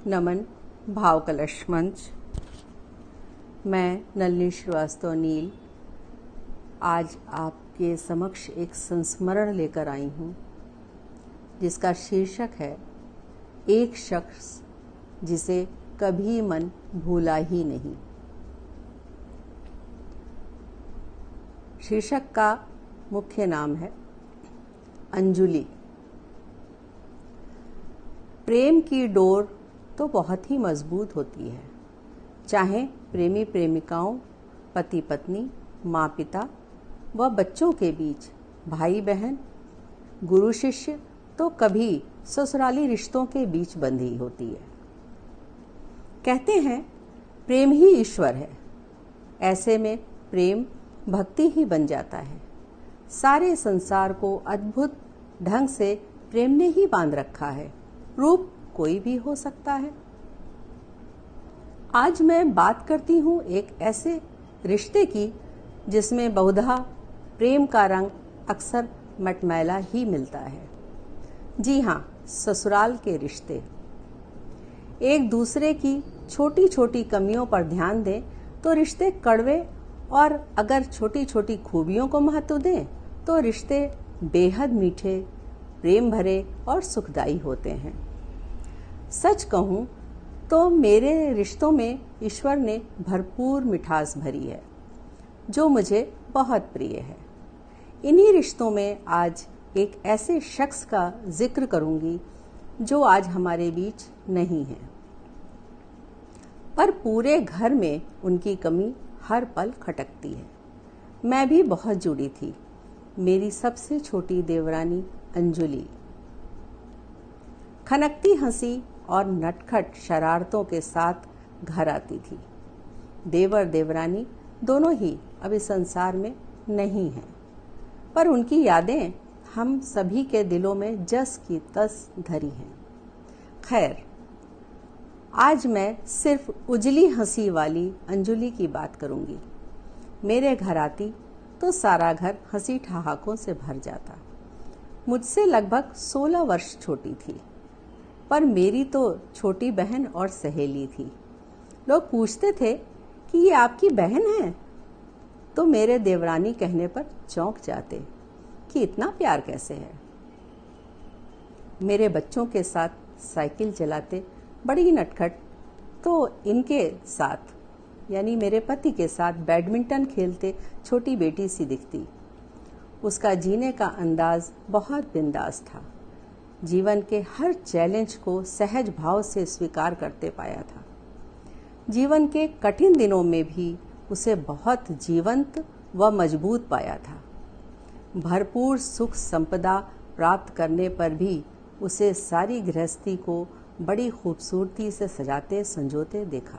नमन भाव कलश मंच। मैं नलिनी श्रीवास्तव नील आज आपके समक्ष एक संस्मरण लेकर आई हूँ जिसका शीर्षक है एक शख्स जिसे कभी मन भूला ही नहीं। शीर्षक का मुख्य नाम है अंजुली। प्रेम की डोर तो बहुत ही मजबूत होती है, चाहे प्रेमी प्रेमिकाओं, पति पत्नी, माँ पिता व बच्चों के बीच, भाई बहन, गुरु शिष्य तो कभी ससुराली रिश्तों के बीच बंधी होती है। कहते हैं प्रेम ही ईश्वर है। ऐसे में प्रेम भक्ति ही बन जाता है। सारे संसार को अद्भुत ढंग से प्रेम ने ही बांध रखा है। रूप कोई भी हो सकता है। आज मैं बात करती हूँ एक ऐसे रिश्ते की जिसमें बहुधा प्रेम का रंग अक्सर मटमैला ही मिलता है। जी हाँ, ससुराल के रिश्ते। एक दूसरे की छोटी छोटी कमियों पर ध्यान दें तो रिश्ते कड़वे, और अगर छोटी छोटी खूबियों को महत्व दें तो रिश्ते बेहद मीठे, प्रेम भरे और सुखदायी होते हैं। सच कहूँ तो मेरे रिश्तों में ईश्वर ने भरपूर मिठास भरी है जो मुझे बहुत प्रिय है। इन्हीं रिश्तों में आज एक ऐसे शख्स का जिक्र करूंगी जो आज हमारे बीच नहीं है, पर पूरे घर में उनकी कमी हर पल खटकती है। मैं भी बहुत जुड़ी थी। मेरी सबसे छोटी देवरानी अंजुली खनकती हंसी और नटखट शरारतों के साथ घर आती थी। देवर देवरानी दोनों ही अब इस संसार में नहीं हैं, पर उनकी यादें हम सभी के दिलों में जस की तस धरी हैं। खैर, आज मैं सिर्फ उजली हंसी वाली अंजुली की बात करूंगी। मेरे घर आती तो सारा घर हंसी ठहाकों से भर जाता। मुझसे लगभग 16 वर्ष छोटी थी, पर मेरी तो छोटी बहन और सहेली थी। लोग पूछते थे कि ये आपकी बहन है, तो मेरे देवरानी कहने पर चौंक जाते कि इतना प्यार कैसे है। मेरे बच्चों के साथ साइकिल चलाते बड़ी नटखट, तो इनके साथ यानी मेरे पति के साथ बैडमिंटन खेलते छोटी बेटी सी दिखती। उसका जीने का अंदाज बहुत बिंदास था। जीवन के हर चैलेंज को सहज भाव से स्वीकार करते पाया था। जीवन के कठिन दिनों में भी उसे बहुत जीवंत व मजबूत पाया था। भरपूर सुख संपदा प्राप्त करने पर भी उसे सारी गृहस्थी को बड़ी खूबसूरती से सजाते संजोते देखा।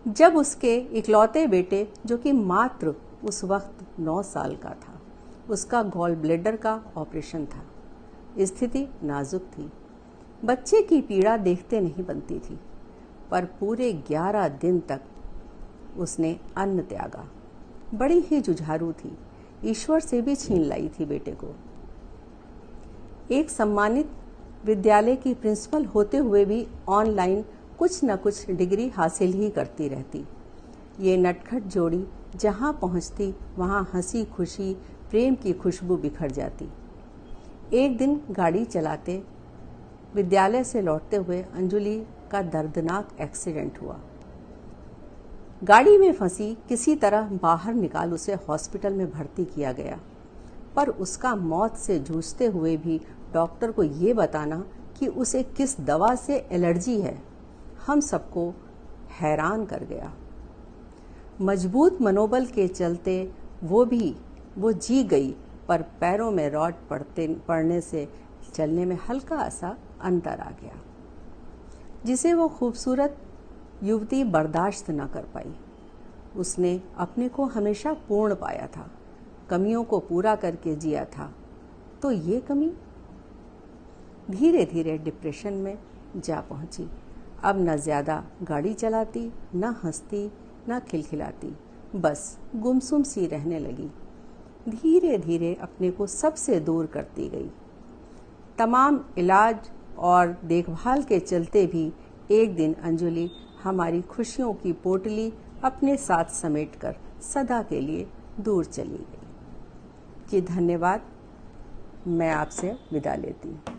जब उसके इकलौते बेटे, जो कि मात्र उस वक्त 9 साल का था, उसका गॉल ब्लैडर का ऑपरेशन था। स्थिति नाजुक थी। बच्चे की पीड़ा देखते नहीं बनती थी, पर पूरे 11 दिन तक उसने अन्न त्यागा। बड़ी ही जुझारू थी। ईश्वर से भी छीन लाई थी बेटे को। एक सम्मानित विद्यालय की प्रिंसिपल होते हुए भी ऑनलाइन कुछ न कुछ डिग्री हासिल ही करती रहती। ये नटखट जोड़ी जहाँ पहुँचती वहाँ हंसी खुशी प्रेम की खुशबू बिखर जाती। एक दिन गाड़ी चलाते विद्यालय से लौटते हुए अंजुली का दर्दनाक एक्सीडेंट हुआ। गाड़ी में फंसी किसी तरह बाहर निकाल उसे हॉस्पिटल में भर्ती किया गया, पर उसका मौत से जूझते हुए भी डॉक्टर को ये बताना कि उसे किस दवा से एलर्जी है, हम सबको हैरान कर गया। मजबूत मनोबल के चलते वो जी गई, पर पैरों में रॉड पड़ने से चलने में हल्का सा अंतर आ गया, जिसे वो खूबसूरत युवती बर्दाश्त न कर पाई। उसने अपने को हमेशा पूर्ण पाया था, कमियों को पूरा करके जिया था, तो ये कमी धीरे धीरे डिप्रेशन में जा पहुंची। अब न ज़्यादा गाड़ी चलाती, न हंसती, न खिलखिलाती, बस गुमसुम सी रहने लगी। धीरे धीरे अपने को सबसे दूर करती गई। तमाम इलाज और देखभाल के चलते भी एक दिन अंजलि हमारी खुशियों की पोटली अपने साथ समेटकर सदा के लिए दूर चली गई। कि धन्यवाद। मैं आपसे विदा लेती हूँ।